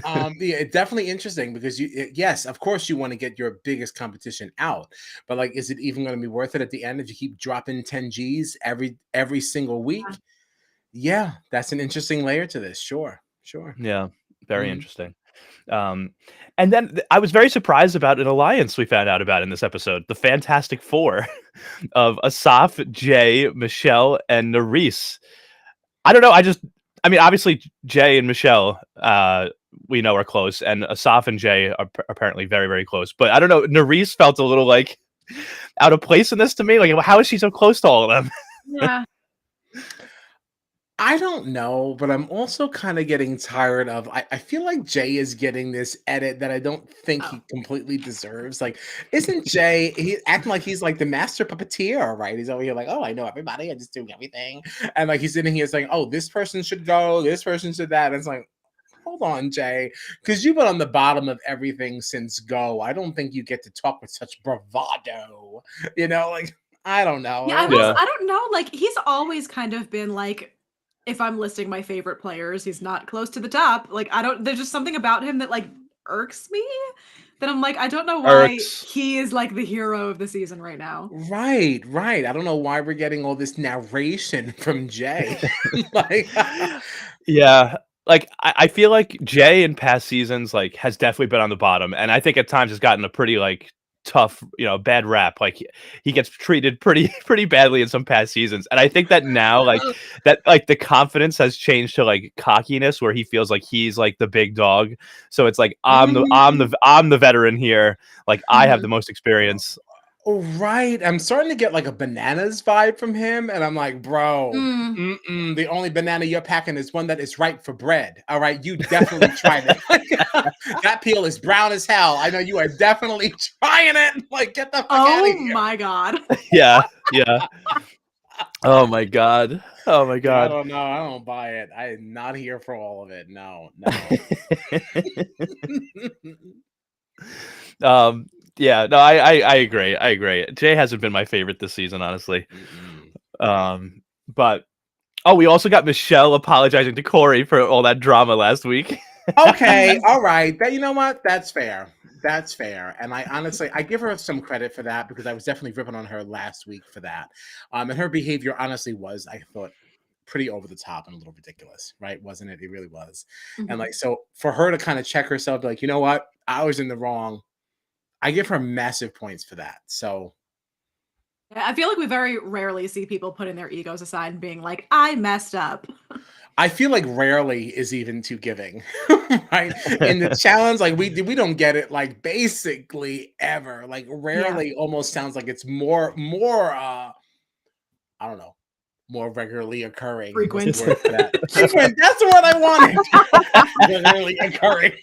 Yeah, it's definitely interesting because yes, of course, you want to get your biggest competition out, but like, is it even going to be worth it at the end if you keep dropping 10 G's every single week? Yeah, that's an interesting layer to this. Sure, sure. Yeah, very Mhm. interesting. Um, and then I was very surprised about an alliance we found out about in this episode, the Fantastic Four of Asaf, Jay, Michelle, and Nerys. I don't know. I mean, obviously Jay and Michelle, we know are close, and Asaf and Jay are apparently very, very close. But I don't know. Nerys felt a little like out of place in this to me. Like, how is she so close to all of them? Yeah. I don't know, but I'm also kind of getting tired of. I feel like Jay is getting this edit that I don't think Oh. he completely deserves. Like, isn't Jay he acting like he's like the master puppeteer, right? He's over here like, oh, I know everybody, I just do everything, and like he's sitting here saying, oh, this person should go, this person should that. And it's like, hold on, Jay, because you've been on the bottom of everything since go. I don't think you get to talk with such bravado. Like I don't know. Yeah, I don't know. I don't know, like, he's always kind of been like, if I'm listing my favorite players, he's not close to the top. Like, I don't there's just something about him that, like, irks me, that I'm like, I don't know why Irks. he is, like, the hero of the season right now. Right, right. I don't know why we're getting all this narration from Jay. Like, Yeah. Like I feel like Jay in past seasons like has definitely been on the bottom, and I think at times has gotten a pretty like tough, bad rap. Like he gets treated pretty pretty badly in some past seasons, and I think that now like the confidence has changed to like cockiness, where he feels like he's like the big dog. So it's like Mhm. I'm the veteran here. Like I have the Mhm. most experience. oh, right. I'm starting to get like a bananas vibe from him, and I'm like, bro, Mm. the only banana you're packing is one that is ripe for bread. All right, you definitely tried it. That peel is brown as hell. I know you are definitely trying it. Like, get the fuck out of Oh here. my god. Yeah, yeah. Oh my god. Oh my Yeah, I god. don't know. I don't buy it. I am not here for all of it. No, no. Yeah, no, I agree. I agree. Jay hasn't been my favorite this season, honestly. Mm-mm. But we also got Michelle apologizing to Corey for all that drama last week. Okay, Mm. all right. That you know what? That's fair. That's fair. And I honestly I give her some credit for that because I was definitely ripping on her last week for that. And her behavior honestly was, I thought, pretty over the top and a little ridiculous, right? Wasn't it? It really was. And Mhm. like so for her to kind of check herself, be like, you know what? I was in the wrong. I give her massive points for that. So Yeah, I feel like we very rarely see people putting their egos aside and being like, "I messed up." I feel like rarely is even too giving, right? In the challenge, like we don't get it like basically ever. Like Yeah. rarely almost sounds like it's more I don't know, more regularly occurring. What's the Frequent. word for that? Frequent, that's the word I wanted. Regularly occurring.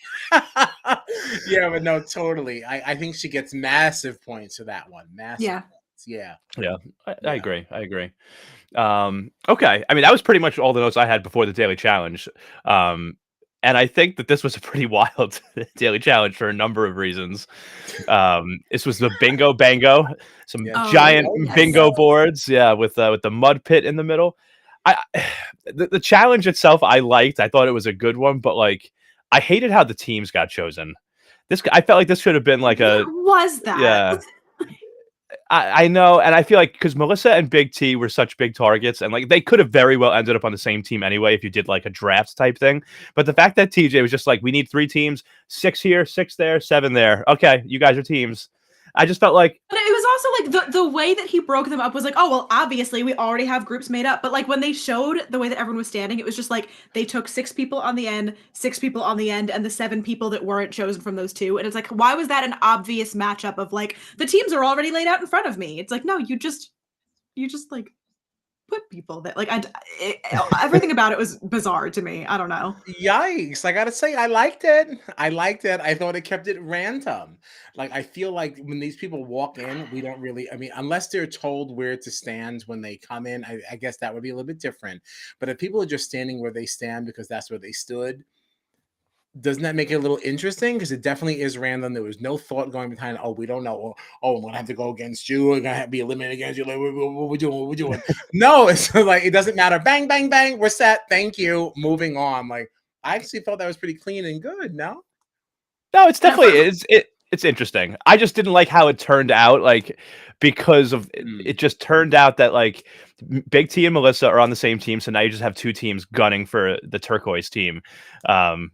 Yeah, but no, totally. I think she gets massive points for that one. Massive Yeah. points. Yeah. Yeah, I Yeah. agree. I agree. Okay. I mean, that was pretty much all the notes I had before the daily challenge. Um, and I think that this was a pretty wild daily challenge for a number of reasons. This was the bingo bango, some Yeah. Oh, giant Bingo, yes. bingo bingo. boards, yeah, with the mud pit in the middle. I the challenge itself I liked. I thought it was a good one, but like I hated how the teams got chosen. I felt like this should have been like What a was that? yeah. I know, and I feel like because Melissa and Big T were such big targets, and like they could have very well ended up on the same team anyway if you did like a draft type thing. But the fact that TJ was just like, we need 3 teams, 6 here, 6 there, 7 there. Okay, you guys are teams. I just felt like, But it was also like the way that he broke them up was like, oh well, obviously we already have groups made up. But like when they showed the way that everyone was standing, it was just like they took 6 people on the end, 6 people on the end, and the 7 people that weren't chosen from those two. And it's like, why was that an obvious matchup of like the teams are already laid out in front of me? It's like, no, you just like put people that like everything about it was bizarre to me. I don't know. Yikes. I gotta say, I liked it. I liked it. I thought it kept it random. Like, I feel like when these people walk in, we don't really, I mean, unless they're told where to stand when they come in, I guess that would be a little bit different. But if people are just standing where they stand because that's where they stood, doesn't that make it a little interesting? Because it definitely is random. There was no thought going behind, oh, we don't know. I'm gonna have to go against you. We're gonna have to be eliminated against you. Like, what we doing? What we doing? No, it's like it doesn't matter. Bang, bang, bang. We're set. Thank you. Moving on. Like, I actually thought that was pretty clean and good. No. No, it's definitely it's interesting. I just didn't like how it turned out, like because of it just turned out that like Big T and Melissa are on the same team, so now you just have two teams gunning for the turquoise team. Um,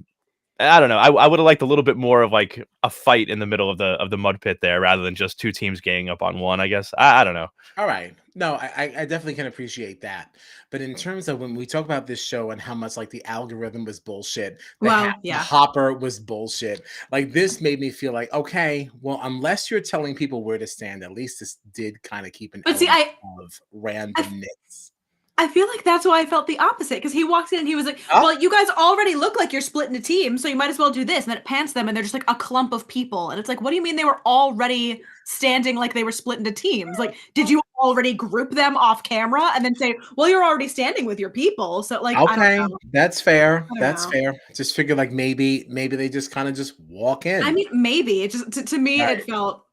I don't know. I would have liked a little bit more of like a fight in the middle of the mud pit there, rather than just two teams ganging up on one. I guess I don't know. All right. No, I definitely can appreciate that. But in terms of when we talk about this show and how much like the algorithm was bullshit, Well, the yeah. hopper was bullshit. Like this made me feel like, okay, well, unless you're telling people where to stand, at least this did kind of keep an But see, element of randomness. I feel like that's why I felt the opposite, because he walks in and he was like, Oh, well, you guys already look like you're split into teams, so you might as well do this. And then it pans them and they're just like a clump of people. And it's like, what do you mean they were already standing like they were split into teams? Like, did you already group them off camera and then say, well, you're already standing with your people? So like, I don't okay, know. that's fair. I don't That's know. fair. Just figure like maybe they just kind of just walk in. I mean, maybe. It just to me Right. it felt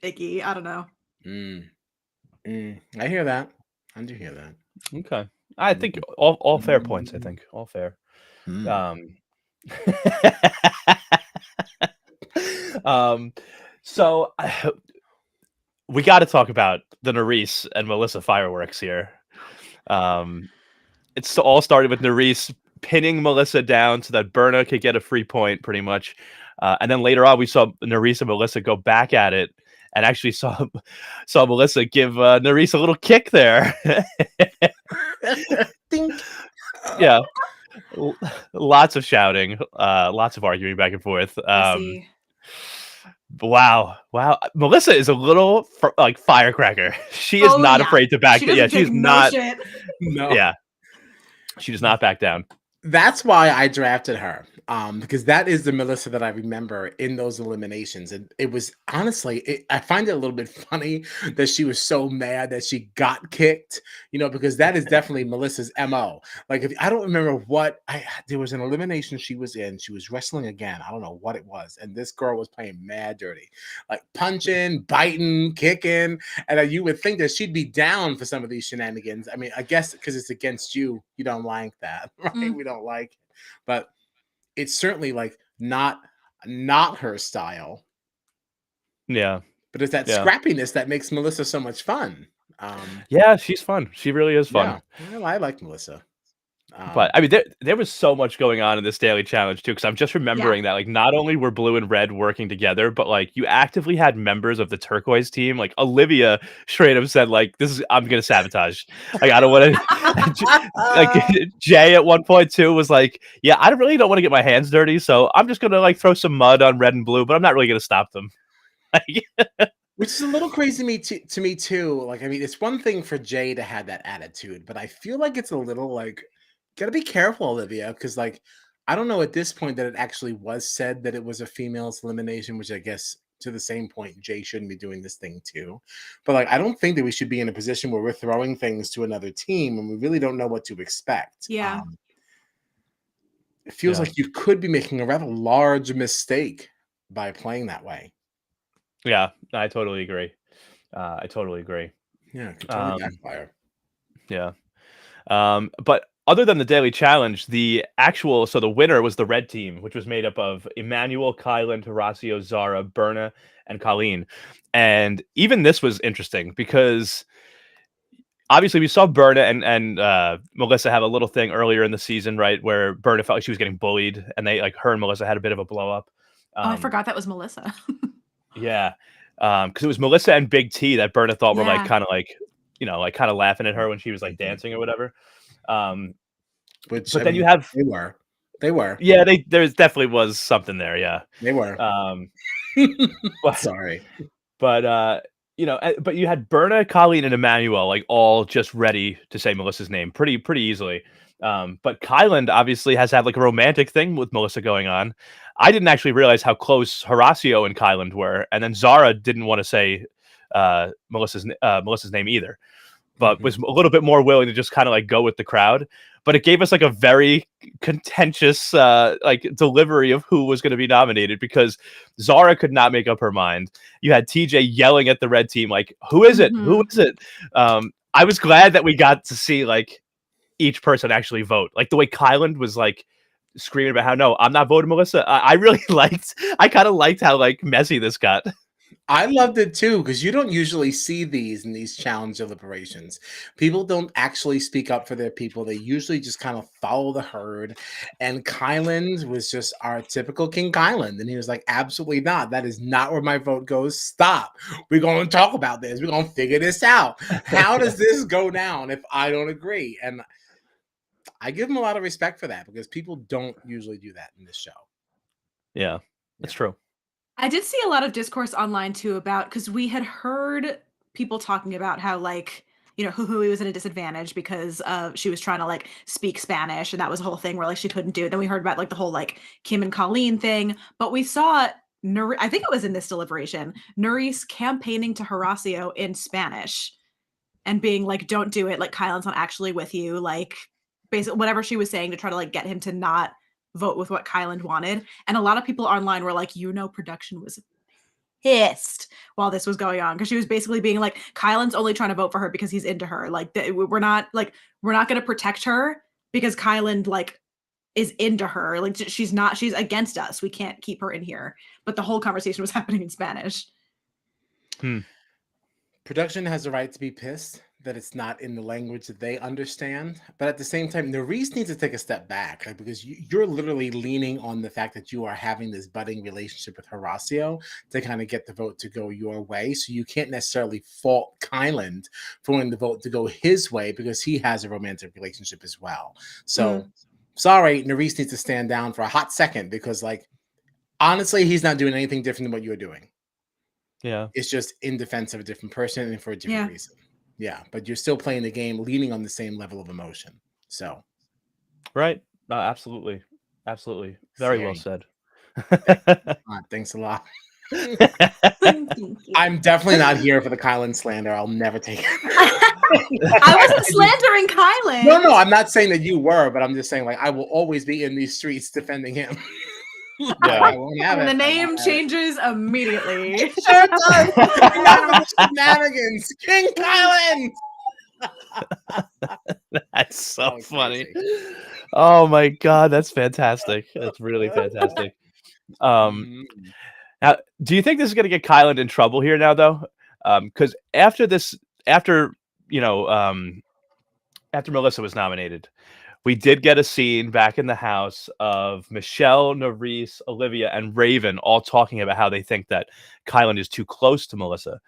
icky. I don't know. I hear that. I do hear that. Okay, I think all fair points. I think all fair. Mm. So we got to talk about the Nerys and Melissa fireworks here. It's all started with Nerys pinning Melissa down so that Berna could get a free point, pretty much. And then later on, we saw Nerys and Melissa go back at it, and actually saw Melissa give Nerys a little kick there. Dink. Yeah, lots of shouting, lots of arguing back and forth. I see. Wow. Melissa is a little like firecracker. She is not yeah. afraid to back. She Yeah, doesn't she's take no not. shit. No. Yeah, she does not back down. That's why I drafted her, because that is the Melissa that I remember in those eliminations, and it was honestly, I find it a little bit funny that she was so mad that she got kicked, because that is definitely Melissa's MO. Like, if I don't remember there was an elimination she was in. She was wrestling again. I don't know what it was, and this girl was playing mad dirty, like punching, biting, kicking, and you would think that she'd be down for some of these shenanigans. I mean, I guess because it's against you, you don't like that, right? We don't like it, but it's certainly like not her style. Yeah, but it's that scrappiness that makes Melissa so much fun. Yeah, she's fun. She really is fun. Yeah, well, I like Melissa. But I mean, there was so much going on in this daily challenge too, because I'm just remembering that like not only were blue and red working together, but like you actively had members of the turquoise team. Like Olivia straight up said, like, I'm gonna sabotage. Like, I don't want to. Like Jay at one point too was like, yeah, I really don't want to get my hands dirty, so I'm just gonna like throw some mud on red and blue, but I'm not really gonna stop them. Which is a little crazy to me too. Like, I mean, it's one thing for Jay to have that attitude, but I feel like it's a little like, gotta be careful, Olivia, because like, I don't know at this point that it actually was said that it was a female's elimination, which I guess to the same point, Jay shouldn't be doing this thing too. But like, I don't think that we should be in a position where we're throwing things to another team and we really don't know what to expect. Yeah. It feels like you could be making a rather large mistake by playing that way. Yeah, I totally agree. I totally agree. Yeah, it could totally backfire. Yeah. But other than the daily challenge, the winner was the red team, which was made up of Emmanuel, Kylan, Horacio, Zara, Berna, and Colleen. And even this was interesting because obviously we saw Berna and Melissa have a little thing earlier in the season, right, where Berna felt like she was getting bullied, and her and Melissa had a bit of a blow up. I forgot that was Melissa. Yeah. Because it was Melissa and Big T that Berna thought were like kind of laughing at her when she was like dancing or whatever. But then you have they were. Yeah, there definitely was something there. Yeah, they were. Sorry, but but you had Berna, Colleen, and Emmanuel like all just ready to say Melissa's name pretty easily. But Kylan obviously has had like a romantic thing with Melissa going on. I didn't actually realize how close Horacio and Kylan were, and then Zara didn't want to say Melissa's name either, but was a little bit more willing to just kind of like go with the crowd. But it gave us like a very contentious like delivery of who was going to be nominated, because Zara could not make up her mind. You had TJ yelling at the red team like, "Who is it? Who is it?" I was glad that we got to see like each person actually vote. Like the way Kylan was like screaming about how no, I'm not voting Melissa. I really I kind of liked how like messy this got. I loved it too because you don't usually see these in these challenge deliberations. People don't actually speak up for their people. They usually just kind of follow the herd. And Kyland was just our typical King Kyland. And he was like, absolutely not. That is not where my vote goes. Stop. We're going to talk about this. We're going to figure this out. How does this go down if I don't agree? And I give him a lot of respect for that because people don't usually do that in this show. Yeah, that's true. I did see a lot of discourse online too about because we had heard people talking about how like Huhui was at a disadvantage because she was trying to like speak Spanish and that was a whole thing where like she couldn't do it. Then we heard about like the whole like Kim and Colleen thing, but we saw I think it was in this deliberation, Nurice campaigning to Horacio in Spanish and being like, "Don't do it." Like Kylan's not actually with you. Like basically whatever she was saying to try to like get him to not vote with what Kyland wanted. And a lot of people online were like, production was pissed while this was going on because she was basically being like, Kyland's only trying to vote for her because he's into her. Like we're not going to protect her because Kyland like is into her. Like she's against us. We can't keep her in here. But the whole conversation was happening in Spanish. Production has the right to be pissed that it's not in the language that they understand. But at the same time, Nurice needs to take a step back because you're literally leaning on the fact that you are having this budding relationship with Horacio to kind of get the vote to go your way. So you can't necessarily fault Kyland for wanting the vote to go his way because he has a romantic relationship as well. So sorry, Nurice needs to stand down for a hot second because, like, honestly, he's not doing anything different than what you're doing. Yeah. It's just in defense of a different person and for a different reason. Yeah, but you're still playing the game leaning on the same level of emotion. So right. Absolutely. Absolutely. Very well said. Thanks a lot. I'm definitely not here for the Kylan slander. I'll never take it. I wasn't slandering Kylan. No, I'm not saying that you were, but I'm just saying like I will always be in these streets defending him. Yeah. And the name changes immediately. Sure does. Shenanigans, King Kylan. That's so funny. Oh my god, that's fantastic. That's really fantastic. Now, do you think this is going to get Kyland in trouble here now, though? Because after Melissa was nominated, we did get a scene back in the house of Michelle, Nurice, Olivia, and Raven all talking about how they think that Kyland is too close to Melissa.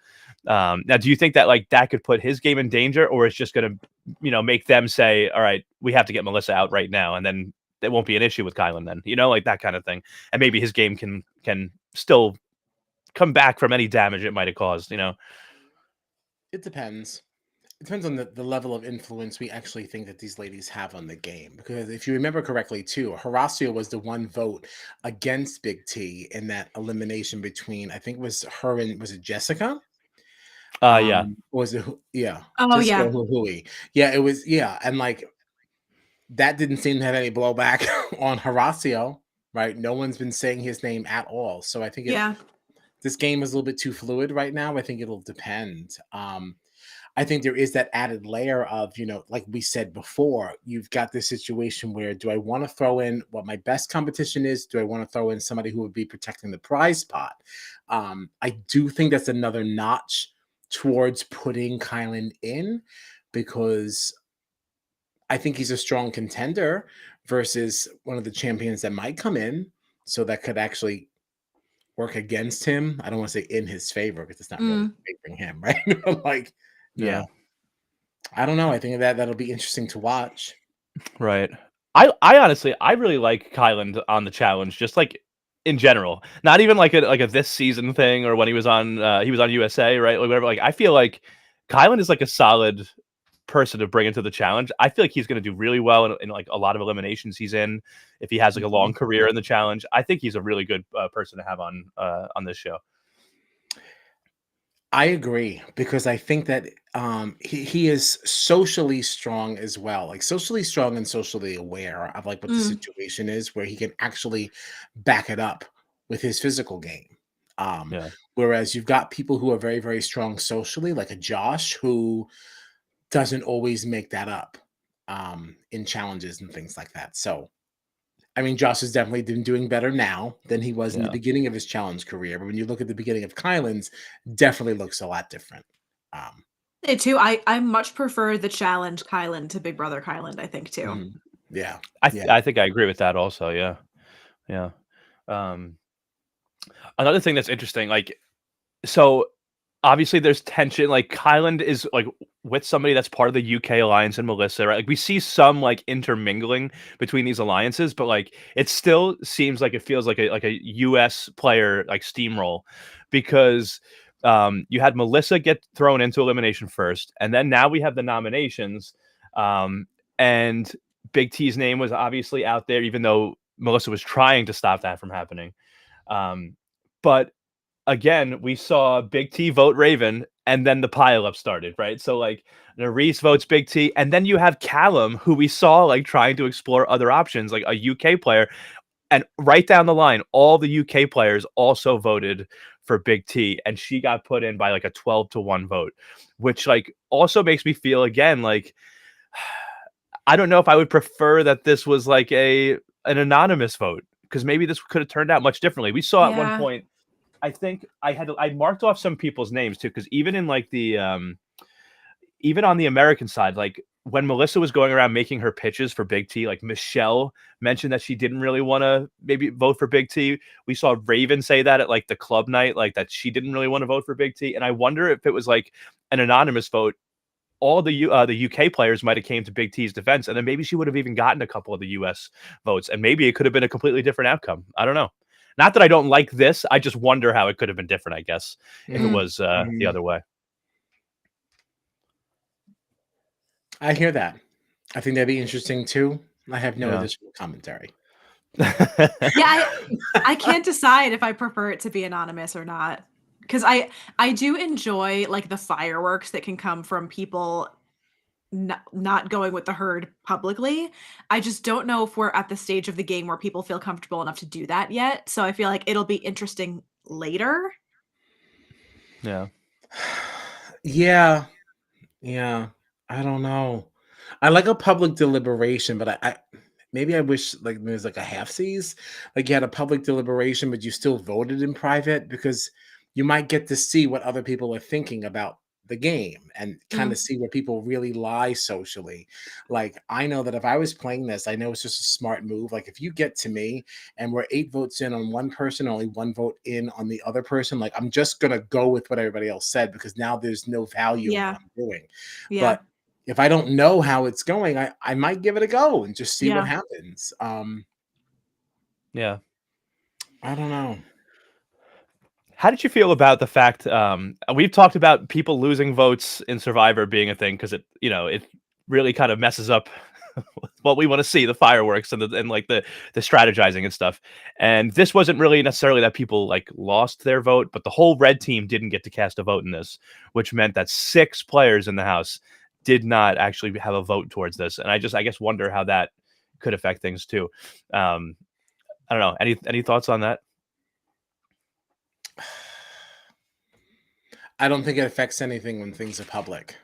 Now, do you think that like that could put his game in danger, or it's just going to, make them say, "All right, we have to get Melissa out right now," and then it won't be an issue with Kyland then, like that kind of thing, and maybe his game can still come back from any damage it might have caused. It depends. It depends on the level of influence we actually think that these ladies have on the game. Because if you remember correctly, too, Horacio was the one vote against Big T in that elimination between, I think it was her and, was it Jessica? Yeah. Was it? Yeah. Oh, Jessica yeah. Huhui. Yeah, it was. Yeah. And like, that didn't seem to have any blowback on Horacio, right? No one's been saying his name at all. So I think this game is a little bit too fluid right now. I think it'll depend. I think there is that added layer of, like we said before, you've got this situation where do I want to throw in what my best competition is? Do I want to throw in somebody who would be protecting the prize pot? I do think that's another notch towards putting Kylan in because I think he's a strong contender versus one of the champions that might come in. So that could actually work against him. I don't want to say in his favor because it's not really favoring him, right? Like, yeah. I don't know. I think that'll be interesting to watch. Right. I honestly, I really like Kyland on the challenge, just like in general. Not even like a this season thing or when he was on USA, right? Like whatever. Like I feel like Kyland is like a solid person to bring into the challenge. I feel like he's going to do really well in like a lot of eliminations he's in. If he has like a long career in the challenge, I think he's a really good person to have on this show. I agree because I think that he is socially strong as well, like socially strong and socially aware of like what the situation is, where he can actually back it up with his physical game. Whereas you've got people who are very, very strong socially, like a Josh, who doesn't always make that up in challenges and things like that. So I mean, Josh has definitely been doing better now than he was in the Yeah. beginning of his challenge career. But when you look at the beginning of Kylan's, definitely looks a lot different. Um, It too. I much prefer the challenge Kylan to Big Brother Kylan, I think too. mhm. Yeah, yeah. I think I agree with that also. Yeah. Yeah. Um, Another thing that's interesting, like, so obviously there's tension. Like Kyland is like with somebody that's part of the UK alliance and Melissa, right? Like we see some like intermingling between these alliances, but like it still seems like it feels like a US player like steamroll because you had Melissa get thrown into elimination first, and then now we have the nominations. Um, and Big T's name was obviously out there, even though Melissa was trying to stop that from happening. But again, we saw Big T vote Raven, and then the pileup started, right? So like Nerys votes Big T, and then you have Callum, who we saw like trying to explore other options, like a UK player, and right down the line, all the UK players also voted for Big T, and she got put in by like a 12-1 vote, which like also makes me feel again like I don't know if I would prefer that this was like an anonymous vote because maybe this could have turned out much differently. We saw at one Yeah. point I think I marked off some people's names too, because even in like the even on the American side, like when Melissa was going around making her pitches for Big T, like Michelle mentioned that she didn't really want to maybe vote for Big T. We saw Raven say that at like the club night, like that she didn't really want to vote for Big T. And I wonder if it was like an anonymous vote. All the UK players might have came to Big T's defense, and then maybe she would have even gotten a couple of the US votes, and maybe it could have been a completely different outcome. I don't know. Not that I don't like this, I just wonder how it could have been different, I guess, if it Mm. was the other way. I hear that. I think that'd be interesting too. I have no Yeah. additional commentary. Yeah, I can't decide if I prefer it to be anonymous or not. Because I do enjoy like the fireworks that can come from people not going with the herd publicly. I just don't know if we're at the stage of the game where people feel comfortable enough to do that yet. So I feel like it'll be interesting later. Yeah. Yeah, yeah. I don't know. I like a public deliberation, but I maybe I wish like there's like a half seas, like you had a public deliberation, but you still voted in private because you might get to see what other people are thinking about the game and kind Mm. of see where people really lie socially. Like I know that if I was playing this, I know it's just a smart move. Like if you get to me and we're 8 votes in on one person, only 1 vote in on the other person, like I'm just gonna go with what everybody else said because now there's no value in what Yeah. I'm doing. Yeah. But if I don't know how it's going, I might give it a go and just see what Yeah. happens. Yeah. I don't know. How did you feel about the fact we've talked about people losing votes in Survivor being a thing because it really kind of messes up what we want to see, the fireworks and like the strategizing and stuff. And this wasn't really necessarily that people like lost their vote, but the whole red team didn't get to cast a vote in this, which meant that 6 players in the house did not actually have a vote towards this. And I guess wonder how that could affect things too. I don't know. Any thoughts on that? I don't think it affects anything when things are public.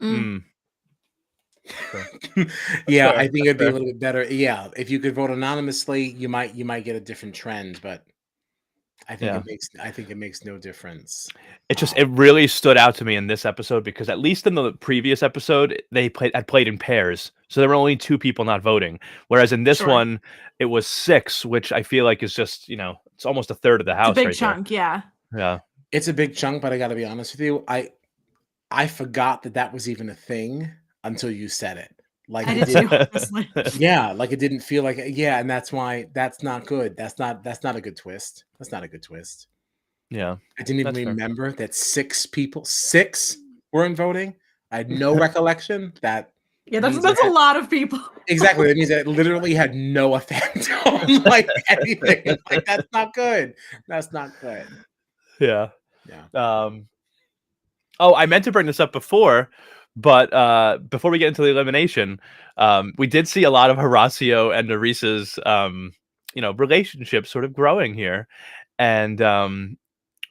Mm. Yeah, fair. I think That's it'd be a fair. little bit better. Yeah, if you could vote anonymously, you might get a different trend, but Yeah. I think it makes no difference. It really stood out to me in this episode because at least in the previous episode they played in pairs, so there were only 2 people not voting. Whereas in this Sure. one, it was 6, which I feel like is just it's almost a third of the It's a house big right chunk, yeah. there. Yeah, It's a big chunk, but I got to be honest with you. I forgot that that was even a thing until you said it. Like I it did did. too, honestly. Yeah, like it didn't feel like yeah, and that's why that's not good. That's not a good twist. That's not a good twist. yeah, I didn't even that's fair. remember that 6 weren't voting. I had no recollection. That Yeah, means it that's a had lot of people. exactly. That means that it literally had no effect on like anything. Like that's not good. That's not good. Yeah. Yeah. Oh, I meant to bring this up before, but before we get into the elimination, we did see a lot of Horacio and Neresa's relationship sort of growing here. And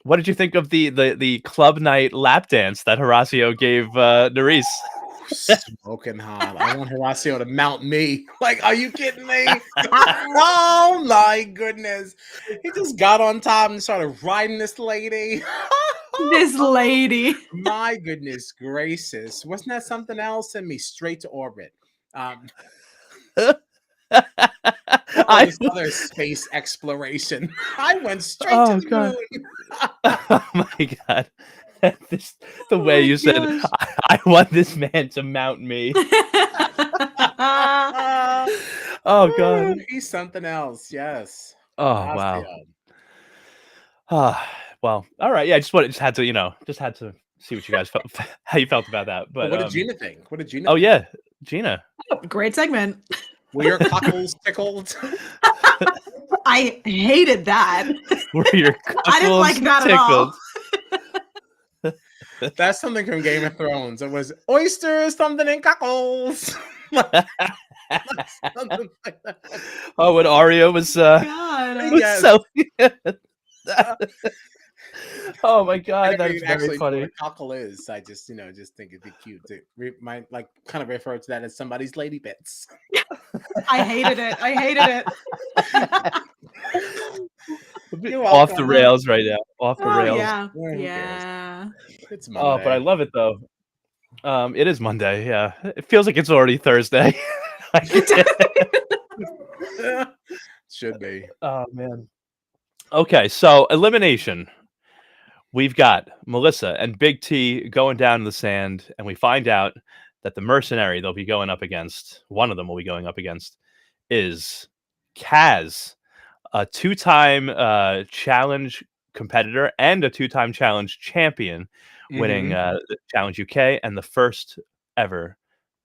what did you think of the club night lap dance that Horacio gave Nerys? smoking hot. I want Horacio to mount me. Like, are you kidding me? Oh my goodness. He just got on top and started riding this lady. This lady. My goodness gracious. Wasn't that something else? Send me straight to orbit. All this other space exploration. I went straight to Oh the god. moon. Oh my god. The Oh way my you said gosh. it. I want this man to mount me. Oh god. He's something else. Yes. Oh wow. Horacio. Well, all right. Yeah, just had to, just had to see what you guys felt, how you felt about that. But But what did Gina think? What did Gina oh think? yeah, Gina. Great segment. Were your cockles tickled? I hated that. Were your I didn't like cockles that at all. That's something from Game of Thrones. It was oysters, something in cockles. Something like that. Oh, when Arya was God. was Yes. so oh my I god, never that's even very actually know funny. what a cockle is. I just, just think it'd be cute to kind of refer to that as somebody's lady bits. I hated it. I hated it. You're Off the welcome. rails right now. Off the Oh rails. yeah. Who cares? Yeah. It's Oh, but I Monday. love it though. It is Monday. Yeah, it feels like it's already Thursday. Should be. Oh man. Okay, so elimination. We've got Melissa and Big T going down in the sand, and we find out that the mercenary they'll be going up against, one of them will be going up against, is Kaz, a two-time challenge competitor and a two-time challenge champion, winning the Challenge UK and the first ever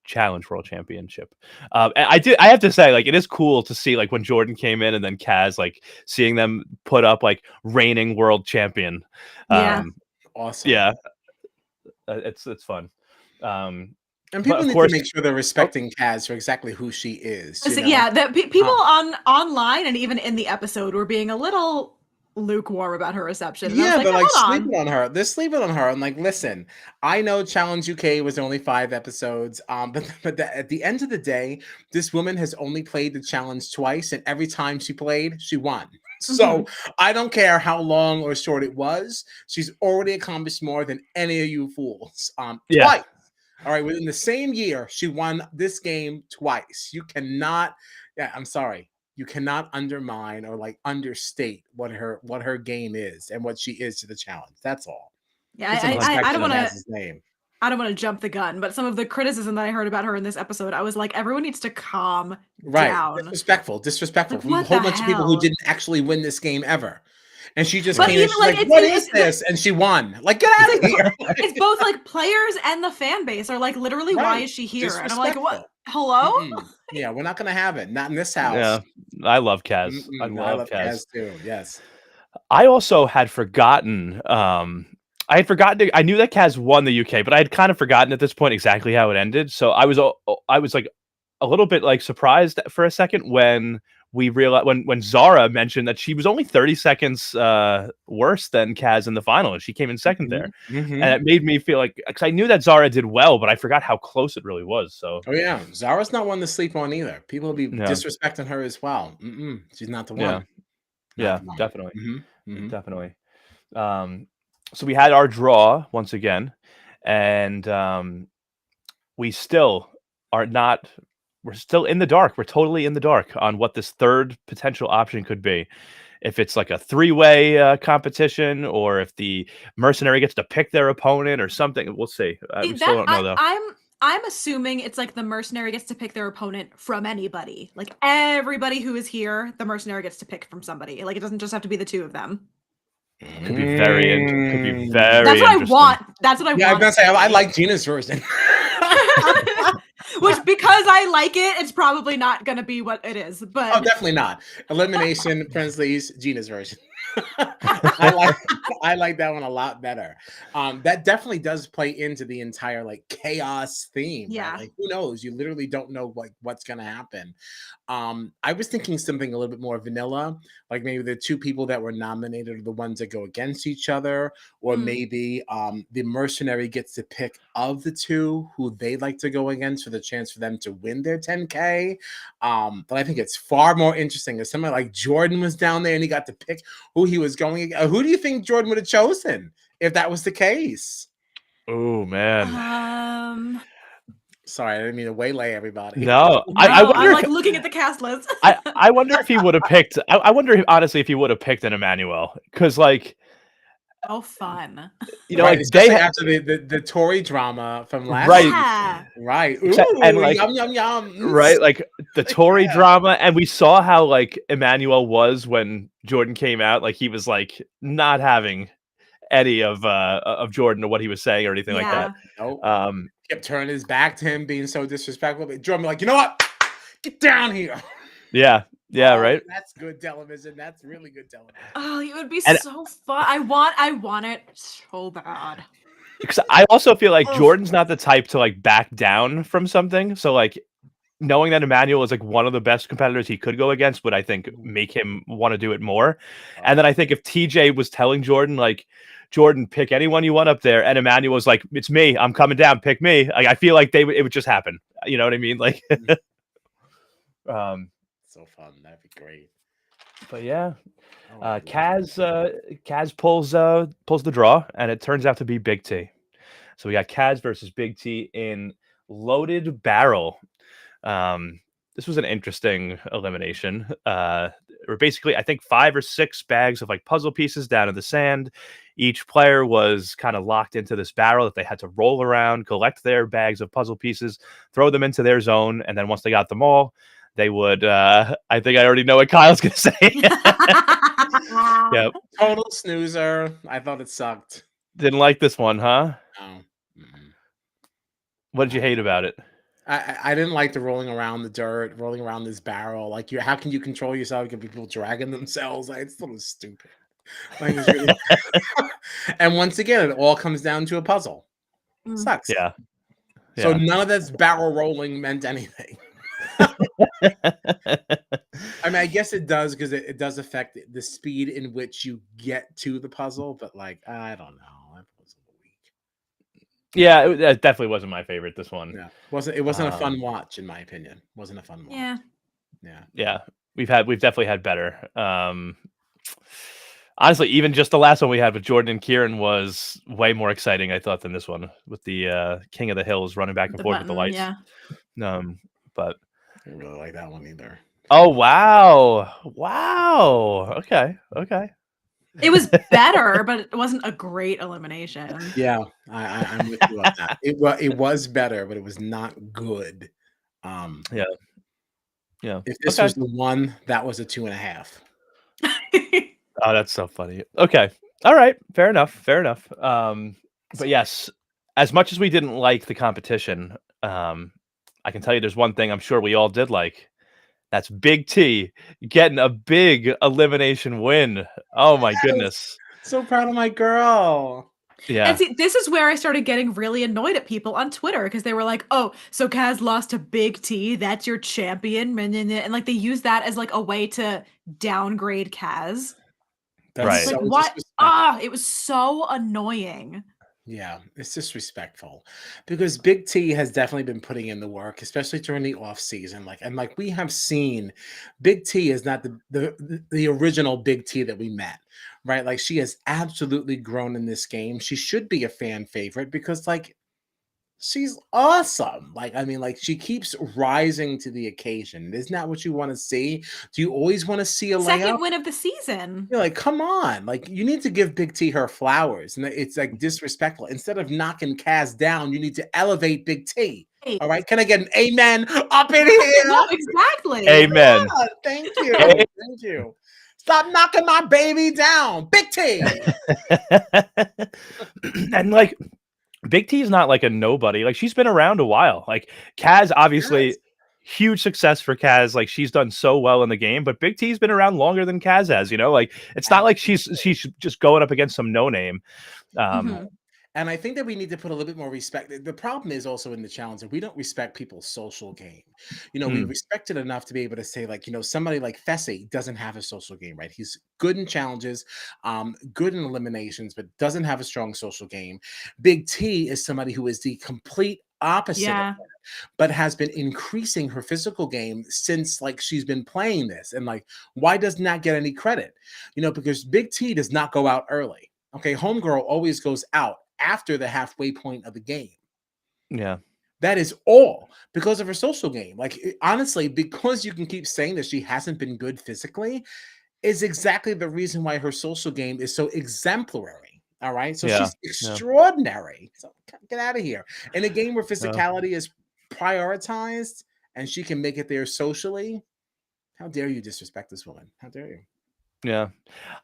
Challenge World Championship. And I have to say, like, it is cool to see, like, when Jordan came in and then Kaz, like, seeing them put up, like, reigning world champion. Yeah. Awesome. Yeah, it's fun. And But people of need course, to make sure they're respecting Kaz for exactly who she is. So, yeah, people online and even in the episode were being a little lukewarm about her reception. And I was Yeah, like, they're "No, like hold on." sleeping on her. They're sleeping on her. I'm like, listen, I know Challenge UK was only 5 episodes. But at the end of the day, this woman has only played the challenge twice, and every time she played, she won. So I don't care how long or short it was. She's already accomplished more than any of you fools. Yeah. Twice. All right, within the same year, she won this game twice. You cannot. Yeah, I'm sorry. You cannot undermine or like understate what her game is and what she is to the challenge. That's all. Yeah, Put some I respect don't on want to. Kaz's name. I don't want to jump the gun, but some of the criticism that I heard about her in this episode, I was like, everyone needs to calm down. Disrespectful Like, from a what whole the bunch of people who hell? didn't actually win this game ever. And she just But came in, even, she's like, like, it's- what it's- is this? And she won. Like, get out of here. It's both like players and the fan base are like, literally, why Right. is she here? And I'm like, what? Disrespectful. Hello? Yeah, we're not gonna have it. Not in this house. Yeah, I love Kaz. I I love love Kaz. Kaz too. Yes. I also had forgotten. I had forgotten. I knew that Kaz won the UK, but I had kind of forgotten at this point exactly how it ended. So I was like a little bit like surprised for a second when we realized when Zara mentioned that she was only 30 seconds worse than Kaz in the final, and she came in second there, and it made me feel like, because I knew that Zara did well, but I forgot how close it really was. So oh yeah, Zara's not one to sleep on either. People will be disrespecting her as well. She's not the one. Yeah, definitely, definitely. So we had our draw once again, and we still are not. We're still in the dark. We're totally in the dark on what this third potential option could be. If it's like a three-way competition, or if the mercenary gets to pick their opponent or something, we'll see. We still don't know though. I'm assuming it's like the mercenary gets to pick their opponent from anybody. Like everybody who is here, the mercenary gets to pick from somebody. Like it doesn't just have to be the two of them. Could be very interesting. That's what I want. That's what I want. Yeah, I was gonna say I like Gina's version. Which, because I like it, it's probably not going to be what it is. But definitely not. Elimination, Prinsley's Gina's version. I like that one a lot better. That definitely does play into the entire like chaos theme. Yeah. Right? Like who knows? You literally don't know like what's gonna happen. I was thinking something a little bit more vanilla, like maybe the two people that were nominated are the ones that go against each other, or Mm. maybe the mercenary gets to pick of the two who they like to go against for the chance for them to win their 10K. But I think it's far more interesting if somebody like Jordan was down there and he got to pick who he was going against. Who do you think Jordan would have chosen if that was the case? Oh man. Sorry, I didn't mean to waylay everybody. No, No, I I'm wonder like if looking at the cast list. I wonder if he would have picked. I wonder honestly if he would have picked an Emmanuel, because like Oh, fun. Right, like especially after the Tory drama from last right, season. Yeah. Right. and Ooh, like yum, yum, yum. right, like the Tory Yeah. drama, and we saw how like Emmanuel was when Jordan came out. Like he was like not having any of Jordan or what he was saying or anything like that. Yeah. Nope. Um, Kept turning his back to him, being so disrespectful. But Jordan be like, you know what? Get down here. yeah, Oh, right. that's good television. That's really good television. Oh, it would be And so fun. I want it so bad. because I also feel like Ugh. Jordan's not the type to like back down from something. So like knowing that Emmanuel is like one of the best competitors he could go against would, I think, make him want to do it more. And then I think if TJ was telling Jordan, like, Jordan, pick anyone you want up there, and Emmanuel was like, it's me, I'm coming down, pick me. Like, I feel like it would just happen. You know what I mean? Like, So fun. That'd be great. but yeah, Oh, Kaz pulls the draw, and it turns out to be Big T. So we got Kaz versus Big T in Loaded Barrel. This was an interesting elimination. Or basically, I think 5 or 6 bags of like puzzle pieces down in the sand. Each player was kind of locked into this barrel that they had to roll around, collect their bags of puzzle pieces, throw them into their zone, and then once they got them all, they would. I think I already know what Kyle's gonna say. Yep. Total snoozer. I thought it sucked. Didn't like this one, huh? No. What did you hate about it? I didn't like the rolling around the dirt, rolling around this barrel. Like, how can you control yourself? You can be people dragging themselves. Like, it's a little stupid. Like, it's really... And once again, it all comes down to a puzzle. Sucks. Yeah. So none of this barrel rolling meant anything. I mean, I guess it does, because it does affect the speed in which you get to the puzzle. But like, I don't know. It was a little weak. Yeah, it definitely wasn't my favorite. This one. Yeah, it wasn't a fun watch, in my opinion. Wasn't a fun watch. Yeah. We've definitely had better. Honestly, even just the last one we had with Jordan and Kieran was way more exciting, I thought, than this one with the King of the Hills running back and forth with the lights. Yeah. I But didn't really like that one either. oh wow. Okay. It was better, but it wasn't a great elimination. Yeah, I'm with you on that. It was better, but it was not good. Yeah. If this was the one, that was a 2.5. Oh, that's so funny. Okay. All right. Fair enough. But yes, as much as we didn't like the competition, I can tell you there's one thing I'm sure we all did like. That's Big T getting a big elimination win. Oh my goodness. So proud of my girl. Yeah. And see, this is where I started getting really annoyed at people on Twitter, because they were like, oh, so Kaz lost to Big T, that's your champion. And like they use that as like a way to downgrade Kaz. That's Right. Like, so what? disrespectful. It was so annoying. Yeah, it's disrespectful, because Big T has definitely been putting in the work, especially during the off season. Like we have seen, Big T is not the original Big T that we met, right? Like, she has absolutely grown in this game. She should be a fan favorite, because like, she's awesome. Like, I mean, like, she keeps rising to the occasion. Isn't that what you want to see? Do you always want to see a Second layup? win of the season. You're like, come on. Like, you need to give Big T her flowers. And it's like disrespectful. Instead of knocking Kaz down, you need to elevate Big T. All right. Can I get an amen up in here? No, exactly. Amen. Yeah, thank you. Thank you. Stop knocking my baby down. Big T. And like Big T is not like a nobody. Like, she's been around a while. Like, Kaz, obviously, Yes. huge success for Kaz. Like, she's done so well in the game, but Big T's been around longer than Kaz has. You know, like, it's not like she's just going up against some no name. Mhm. And I think that we need to put a little bit more respect. The problem is also in the challenge that we don't respect people's social game. We Mm, respect it enough to be able to say, like, somebody like Fessy doesn't have a social game, right? He's good in challenges, good in eliminations, but doesn't have a strong social game. Big T is somebody who is the complete opposite of Yeah. that, but has been increasing her physical game since like she's been playing this. And like, why does not get any credit? Because Big T does not go out early. Okay, Homegirl always goes out after the halfway point of the game. yeah. That is all because of her social game. Like, honestly, because you can keep saying that she hasn't been good physically, is exactly the reason why her social game is so exemplary. All right. So Yeah. she's Yeah. extraordinary. So get out of here. In a game where Yeah. physicality is prioritized and she can make it there socially, how dare you disrespect this woman? How dare you? Yeah.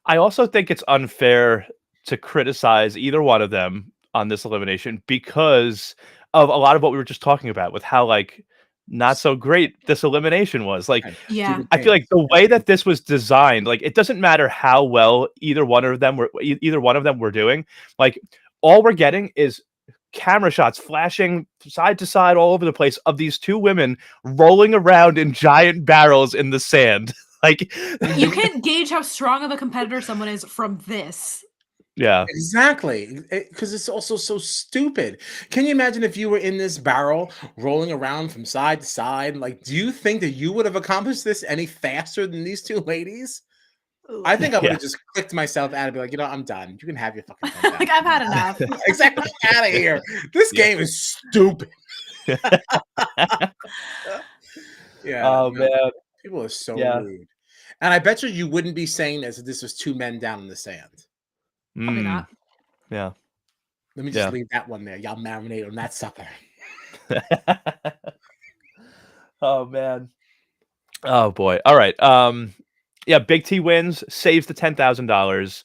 I also think it's unfair to criticize either one of them on this elimination because of a lot of what we were just talking about with how like not so great this elimination was. Like Right. Yeah. Stupid I feel like things. the way that this was designed, like it doesn't matter how well either one of them were doing. Like all we're getting is camera shots flashing side to side all over the place of these two women rolling around in giant barrels in the sand. Like You can't gauge how strong of a competitor someone is from this. yeah. Exactly, because it's also so stupid. Can you imagine if you were in this barrel rolling around from side to side? Like, do you think that you would have accomplished this any faster than these two ladies? I think I would Yeah. have just clicked myself out and be like, I'm done. You can have your fucking 10,000. Like I've had enough. Exactly, out of here. This Yeah. game is stupid. Yeah, Oh no, man. people are so Yeah. rude. And I bet you wouldn't be saying this if this was two men down in the sand. Probably Mm, not. yeah. Let me just Yeah. leave that one there. Y'all marinate on that sucker. Oh man. Oh boy. All right. Yeah, Big T wins, saves the $10,000.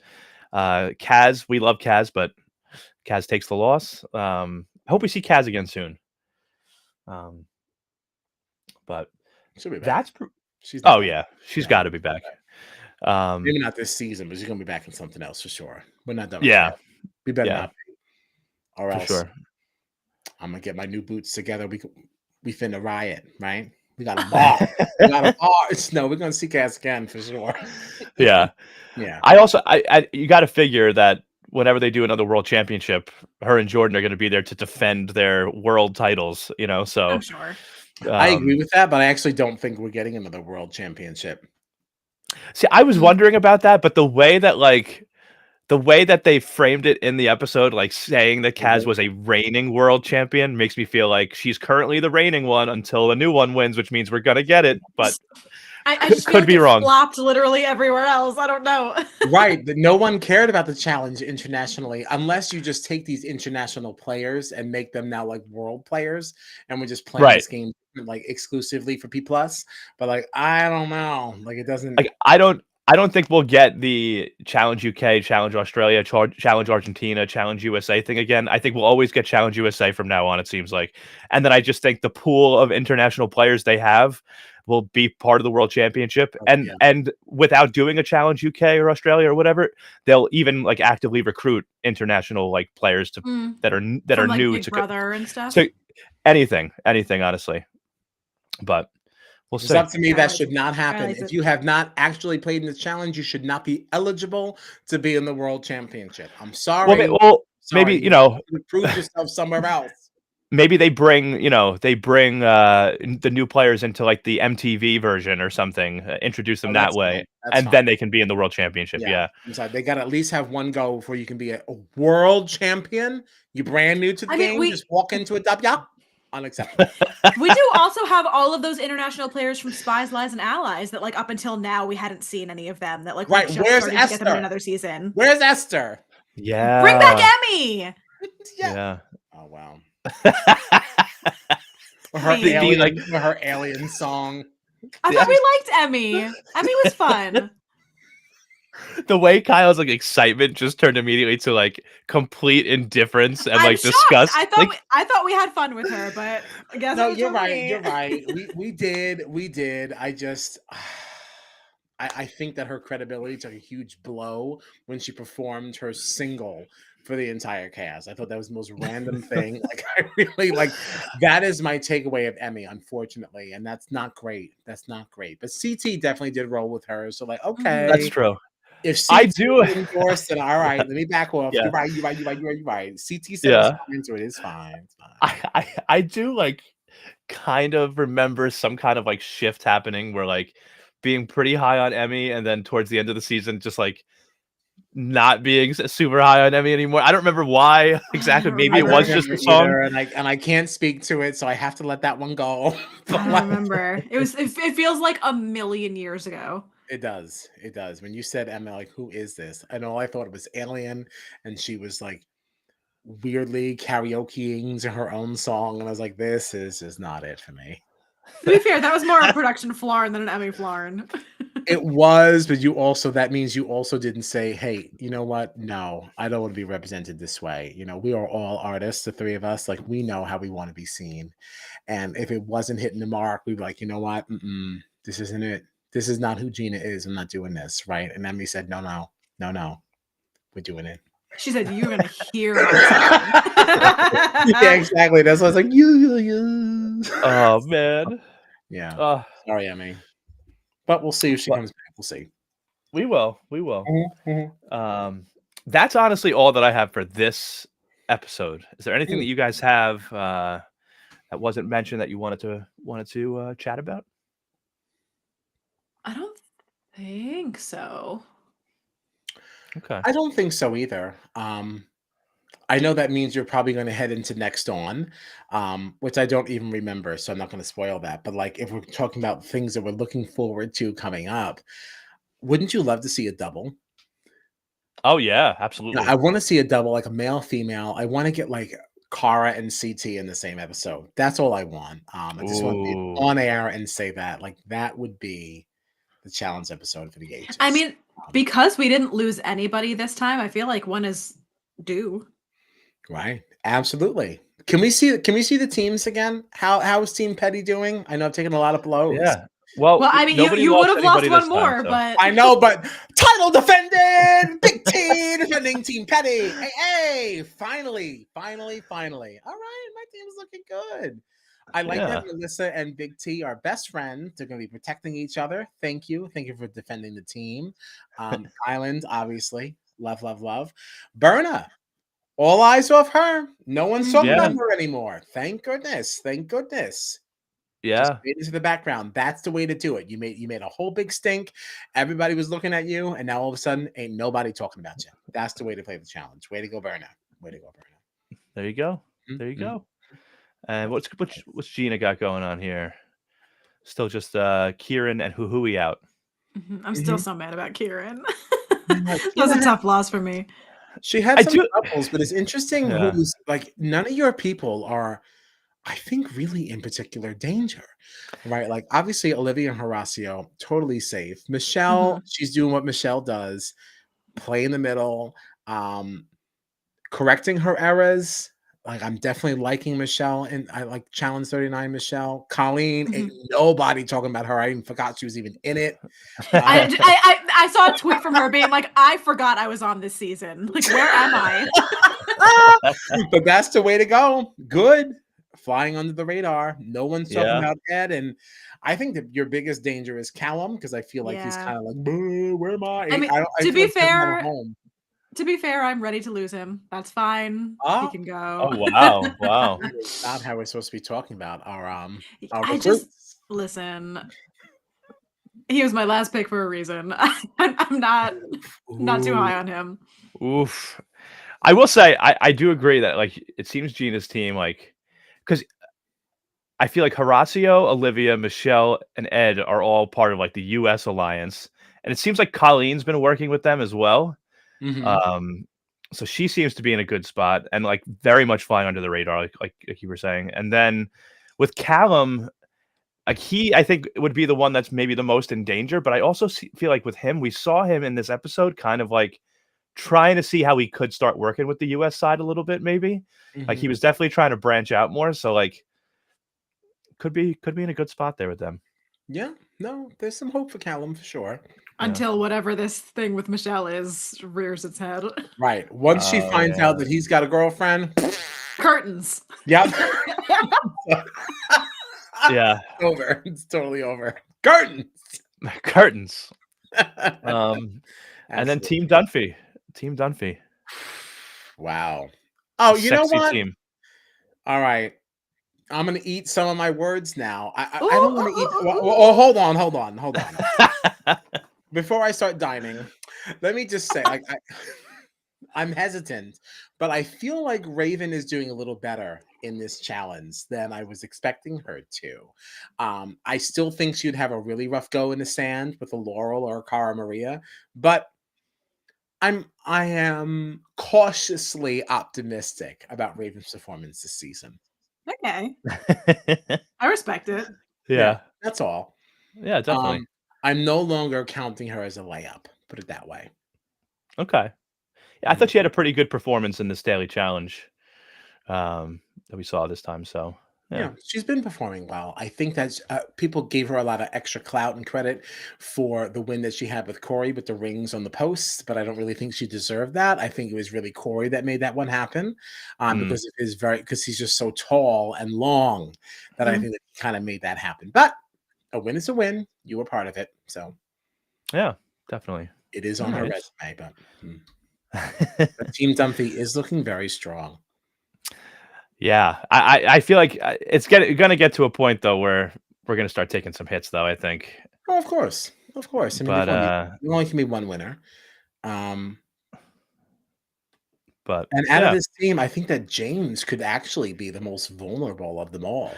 Kaz, we love Kaz, but Kaz takes the loss. I hope we see Kaz again soon. But She'll be back. that's She's not oh done. yeah, she's Yeah. got to be back. Maybe not this season, but she's gonna be back in something else for sure. We're not done with Yeah, her. We better yeah, not be, or for else sure. I'm gonna get my new boots together. We finna riot, right? We got a bar. We got a bar. No, we're gonna see Cass again for sure. Yeah. Yeah. I also you got to figure that whenever they do another world championship, her and Jordan are going to be there to defend their world titles, so I'm sure. I agree um with that, but I actually don't think we're getting another world championship. see, I was Mm. wondering about that, but the way that they framed it in the episode, like saying that Kaz was a reigning world champion, makes me feel like she's currently the reigning one until a new one wins, which means we're gonna get it. But I just feel could like be it wrong. flopped literally everywhere else. I don't know. Right. That no one cared about the challenge internationally unless you just take these international players and make them now like world players and we're just playing Right. this game like exclusively for P plus. But like I don't know. Like it doesn't Like I don't think we'll get the Challenge UK, Challenge Australia, Challenge Argentina, Challenge USA thing again. I think we'll always get Challenge USA from now on, it seems like. And then I just think the pool of international players they have will be part of the World Championship. And yeah. and without doing a Challenge UK or Australia or whatever, they'll even like actively recruit international like players to that are From, like, new Big to Brother and stuff. so anything honestly. But we'll It's see. up to me. That Realize should not happen. realize If it. you have not actually played in the challenge, you should not be eligible to be in the world championship. I'm sorry. Well, maybe Sorry. you know You prove yourself somewhere else. maybe they bring the new players into like the MTV version or something, introduce them Oh, that that's way, fine. That's and fine. then they can be in the world championship. Yeah. Yeah. I'm sorry. They got to at least have one go before you can be a world champion. You brand new to the I mean, game. Just walk into a W. Unacceptable. We do also have all of those international players from Spies, Lies, and Allies that, like, up until now we hadn't seen any of them. That, like, we're Right, just where's starting to get them in Esther? another season. Where's Esther? Yeah. Bring back Emmy. Yeah. Oh wow. The Her alien song. I thought we liked Emmy. Emmy was fun. The way Kyle's like excitement just turned immediately to like complete indifference and I'm like shocked. disgust. I Like, thought we had fun with her, but I guess No, it was you're for right. me. You're right. We did. I just I think that her credibility took a huge blow when she performed her single for the entire cast. I thought that was the most random thing. Like, I really like that is my takeaway of Emmy, unfortunately, and that's not great. That's not great. But CT definitely did roll with her. So like, That's okay, true. if I CT do. endorsed, then all right, let me back off. Yeah. You're right. You're right. You're right. You're right. You're right. CT said Yeah. it's fine, so it is fine. It's fine. I do like kind of remember some kind of like shift happening where like being pretty high on Emmy and then towards the end of the season just like not being super high on Emmy anymore. I don't remember why I exactly. don't Maybe I it don't was remember. just remember the song. either, and I can't speak to it, so I have to let that one go. I But don't like, remember. It feels like a million years ago. it does. It does. When you said Emma, like, who is this? And all I thought it was Alien, and she was like weirdly karaokeing to her own song, and I was like, this is just not it for me. To be fair, that was more a production Flarn than an Emmy Flarn. It was, but you also that means you also didn't say, hey, you know what? No, I don't want to be represented this way. You know, we are all artists, the three of us. Like, we know how we want to be seen. And if it wasn't hitting the mark, we'd be like, you know what? This isn't it. This is not who Gina is. I'm not doing this. Right. And Emmy said, no, no, no, no, we're doing it. She said, "You're gonna hear my Yeah, song." exactly. That's why I was like, you. Oh man. Yeah. Uh, Sorry, Emmy. But we'll see if she but comes back. We'll see. we will. We will. Mhm, mhm. That's honestly all that I have for this episode. Is there anything that Mm. you guys have that wasn't mentioned that you wanted to chat about? I don't think so. Okay. I don't think so either. I know that means you're probably going to head into next on, which I don't even remember, so I'm not going to spoil that. But like, if we're talking about things that we're looking forward to coming up, wouldn't you love to see a double? Oh yeah, Yeah, absolutely. I want to see a double, like a male female. I want to get like Kara and CT in the same episode. That's all I want. I just want to be Ooh. on air and say that. Like, that would be the challenge episode for the I ages. mean, because we didn't lose anybody this time, I feel like one is due. Right. Absolutely. Can we see the teams again? How is Team Petty doing? I know I've taken a lot of blows. Yeah. Well, Well, I mean, nobody you would lost have lost anybody this one time, more, so but I know, but title defending, Big T defending Team Petty. Hey, hey, finally. All right, my team is looking good. I like that yeah. Melissa and Big T are best friends. They're going to be protecting each other. Thank you. Thank you for defending the team. Island, obviously. Love, love, love. Berna, all eyes off her. No one's talking Yeah. about Mhm. her anymore. Thank goodness. Thank goodness. Just Yeah. fade into the background. That's the way to do it. You made a whole big stink. Everybody was looking at you, and now all of a sudden, ain't nobody talking about you. That's the way to play the challenge. Way to go, Berna. Way to go, Berna. There you go. Mm, There you mm. go. And what's Gina got going on here? Still just Kieran and Huhui out. Mhm. I'm still so mad about Kieran. Yeah, That was a Gina tough loss for me. she had I some do. troubles, but it's interesting Yeah. who's like none of your people are, I think, really in particular danger, right? Like, obviously Olivia and Horacio, totally safe. Michelle, Mhm. she's doing what Michelle does, play in the middle, um, correcting her errors. Like, I'm definitely liking Michelle, and I like Challenge 39 Michelle. Colleen, ain't Mhm. nobody talking about her. I even forgot she was even in it. I saw a tweet from her being like, "I forgot I was on this season. Like, where am I?" But that's the way to go. Good. Flying under the radar. No one's talking Yeah. about Ed. And I think that your biggest danger is Callum, because I feel like he's Yeah. kind of like, "Bruh, where am I?" I mean, I to feel be like he doesn't have a fair, home. I'm ready to lose him. That's fine. He Ah, can go. Oh wow. Wow. that is not how we're supposed to be talking about our I just recruits. listen. He was my last pick for a reason. I'm not too Ooh. high on him. Oof. I will say I do agree that like it seems Gina's team like because I feel like Horacio, Olivia, Michelle, and Ed are all part of like the US alliance. And it seems like Colleen's been working with them as well. Mhm. Um, so she seems to be in a good spot and like very much flying under the radar, like you were saying. And then with Callum, like he, I think would be the one that's maybe the most in danger. But I also feel like with him, we saw him in this episode kind of like trying to see how he could start working with the US side a little bit, maybe. Like he Mhm. was definitely trying to branch out more. So like could be in a good spot there with them. Yeah. No, there's some hope for Callum for sure. Until whatever this thing with Michelle is rears its head. Right. Once she Oh, finds yeah. out that he's got a girlfriend, Curtains. yep. Yeah. It's over. It's totally over. Curtains. Curtains. And then Team Absolutely. Dunphy. Team Dunphy. Wow. Oh, you know Sexy what? team. All right. I'm gonna eat some of my words now. Ooh, I don't ooh, want to eat. ooh, Well, ooh, well, ooh. hold on. Before I start dining, let me just say, I'm hesitant, but I feel like Raven is doing a little better in this challenge than I was expecting her to. I still think she'd have a really rough go in the sand with a Laurel or a Cara Maria, but I am cautiously optimistic about Raven's performance this season. Okay. I respect it. Yeah, Yeah. that's all. Yeah, definitely. I'm no longer counting her as a layup, put it that way. Okay. Yeah, I Mhm. thought she had a pretty good performance in this daily challenge that we saw this time. So yeah. Yeah, she's been performing well. I think that people gave her a lot of extra clout and credit for the win that she had with Corey with the rings on the posts, but I don't really think she deserved that. I think it was really Corey that made that one happen Mm, because it is because he's just so tall and long that I Mhm. think that he kind of made that happen. But a win is a win. You were part of it, so yeah, definitely. it is All on her right. resume. But Team Dumpy is looking very strong. Yeah, I feel like it's gonna get to a point though where we're gonna start taking some hits though. I think, Oh, of course, of course. I mean, but there only can be one winner. Um, but And out of yeah, this team, I think that James could actually be the most vulnerable of them all.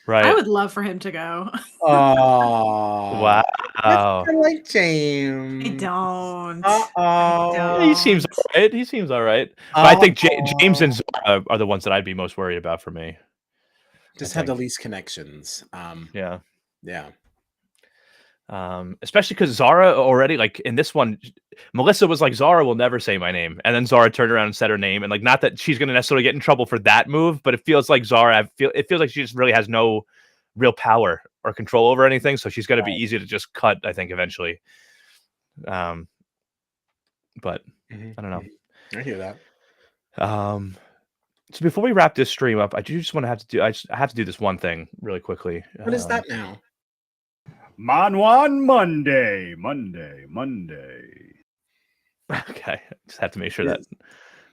I right. would love for him to go. Oh, that's Wow. I like I James. don't. I Yeah, he Uh-oh. seems don't. all right. He seems all right. But I think James and Uh-oh. Zara are the ones that I'd be most worried about for me. I Just have the think. least connections. Yeah. Yeah. Especially because Zara already like in this one, Melissa was like, Zara will never say my name. And then Zara turned around and said her name. And like not that she's gonna necessarily get in trouble for that move, but it feels like it feels like she just really has no real power or control over anything. So she's gonna be Right. easy to just cut, I think, eventually. Um, but Mhm, I don't mhm. I hear that. know. So before we wrap this stream up, I do just want to have to do I have to do this one thing really quickly. What is that now? Manwan Monday. Okay. Just have to make sure It that is.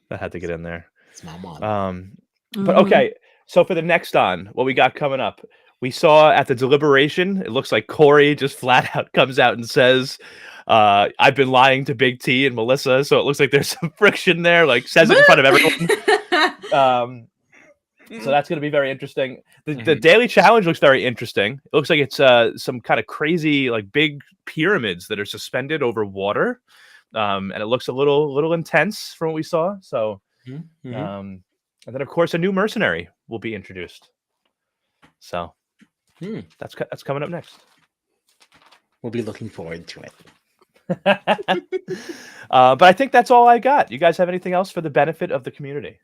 that had to get in there. It's my mom. But Mhm. okay, so for the next on, what we got coming up, we saw at the deliberation, it looks like Corey just flat out comes out and says, I've been lying to Big T and Melissa. So it looks like there's some friction there, like says it in front of everyone. Um, so that's going to be very interesting. The Mhm. daily challenge looks very interesting. It looks like it's some kind of crazy, like big pyramids that are suspended over water. And it looks a little intense from what we saw. So, Mhm, mhm. and then of course a new mercenary will be introduced. So Hmm. that's coming up next. We'll be looking forward to it. But I think that's all I got. You guys have anything else for the benefit of the community?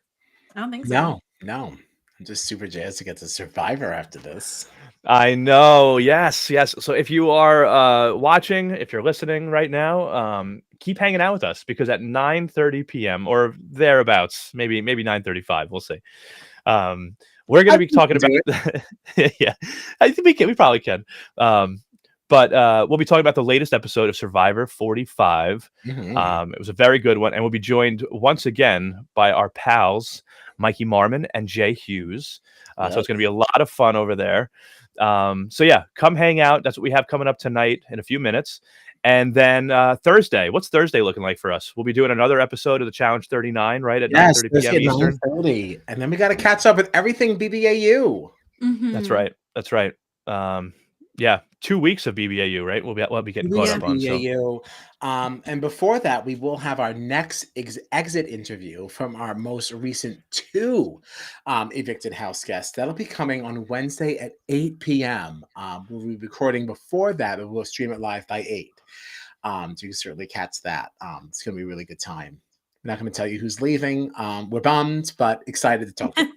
I don't think so. No. I'm just super jazzed to get to Survivor after this. I know. Yes. So if you are watching, if you're listening right now, keep hanging out with us because at 9:30 p.m. or thereabouts, maybe 9:35, we'll see. We're going I to be think we talking can do about yeah, I think we probably can. But we'll be talking about the latest episode of Survivor 45. Mhm. It was a very good one, and we'll be joined once again by our pals Mikey Marmon and Jay Hughes. So Yep. it's going to be a lot of fun over there. So yeah, come hang out. That's what we have coming up tonight in a few minutes. And then Thursday, what's Thursday looking like for us? We'll be doing another episode of the Challenge 39, right at Yes, 9:30 Thursday p.m. at Eastern. 9:30, and then we gotta catch up with everything BBAU. That's Mhm. right. That's right. Yeah, 2 weeks of BBAU, right? We'll be 2 getting caught weeks Yeah. of up on. So BBAU, and before that, we will have our next exit interview from our most recent 2, evicted house guests. That'll be coming on Wednesday at 8 PM. We'll be recording before that, and we'll stream it live by 8. So you can certainly catch that. It's gonna be a really good time. We're not gonna tell you who's leaving. We're bummed, but excited to talk to them.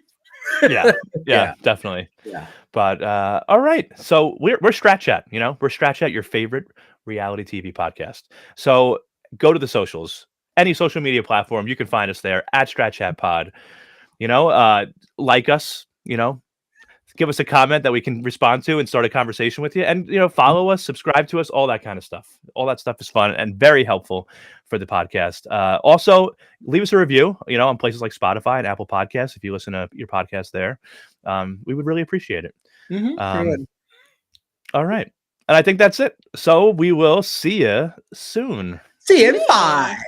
yeah, Yeah, definitely. yeah. But all right, so we're Strat Chat. You know, we're Strat Chat, your favorite reality TV podcast. So go to the socials, any social media platform, you can find us there at Strat Chat Pod. Like us, give us a comment that we can respond to and start a conversation with you, and follow us, subscribe to us, all that kind of stuff. All that stuff is fun and very helpful for the podcast. Also leave us a review on places like Spotify and Apple Podcasts if you listen to your podcast there. We would really appreciate it. Good. All right, and I think that's it, so we will see you soon. See you in 5.